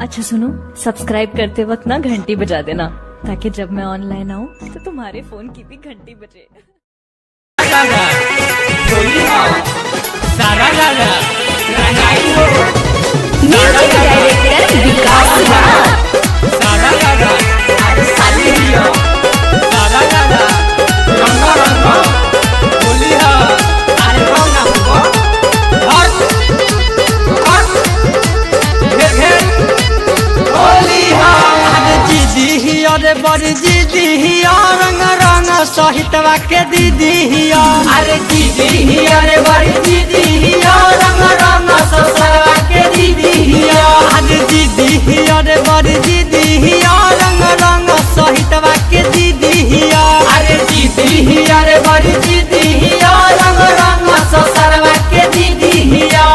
अच्छा सुनो, सब्सक्राइब करते वक्त ना घंटी बजा देना ताकि जब मैं ऑनलाइन आऊँ तो तुम्हारे फोन की भी घंटी बजे। म्यूजिक डायरेक्टर विकास अरे बड़ी दीदी हिया रंग रंग सहितवा के दीदी हिया। अरे दीदी हिया रे बड़ी दीदी हिया रंग रंग ससुरवा के दीदी हिया। अरे दीदी हिया रे बड़ी दीदी हिया रंग रंग सहितवा के दीदी हिया। अरे दीदी हिया रे बड़ी दीदी हिया रंग रंग ससुरवा के दीदी हिया।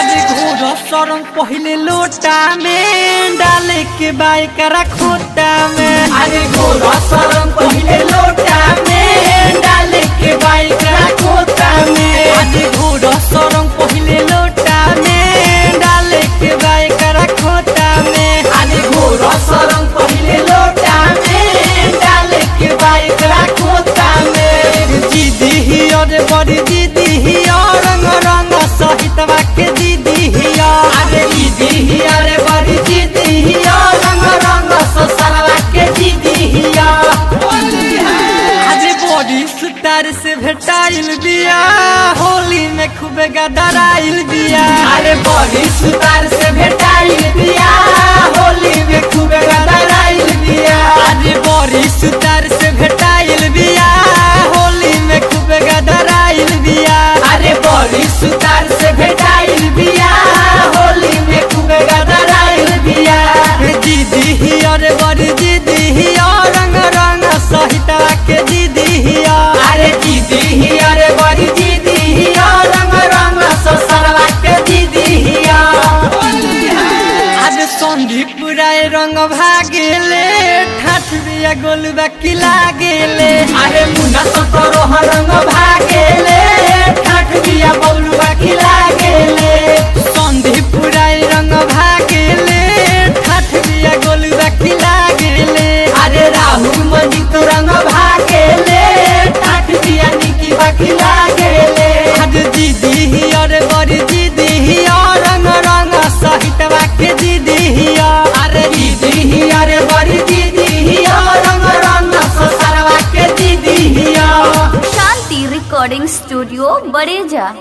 अरे घोड़ा सरम पहले लोटा में डाले के बाइक खोटा में। अरे घोड़ा सरम पहले लोटा में डाले के बाइक खोटा में। अरे घोड़ा सरम पहले लोटा में डाले के बाइक खोटा में। अरे घोड़ा सरम पहले लोटा में डाले के बाइक खोटा में। दीदी हिया रे बड़ी दीदी हिया रंग रंग सहितवा के दीदी हिया। अरे दीदी हिया रे बड़ी दीदी हिया रंग रंग ससुरवा के दीदी हिया। अरे बड़ी सुतार से भेटाइल बिया होली में खूब गदराइल बिया। अरे बड़ी सुतार से भेटाइल बिया होली में खूब गदराइल बिया। अरे बड़ी सुतार से भेटाइल बिया होली में खूब गदराइल बिया। अरे बड़ी सुतार से भेटाइल बिया होली में खूब गदराइल बिया। दीदी हिया रे बड़ी दीदी हिया रंग रंग सहितवा के दीदी हिया। अरे दीदी हिया रे बड़ी दीदी हिया रंग रंग ससुरवा के दीदी हिया। आज संदीपुराय रंग भागेले ठाठ बिया गोलुबा किला गेले। अरे मुन्ना सतरो रंग भागेले ठाठ बिया गोलुबा किला गेले। संदीपुराय रंग भागेले ठाठ बिया गोलुबा किला गेले। अरे राहुल मंजित रंग भागेले ठाठ बिया निकी बकिला गेले। आज दीदी हिया रे बड़ी दीदी हिया रंग रंग सहितवा के दीदी हिया। अरे दीदी हिया रे बड़ी दीदी हिया रंग रंग ससुरवा के दीदी हिया। शांति रिकॉर्डिंग स्टूडियो बड़ेजा।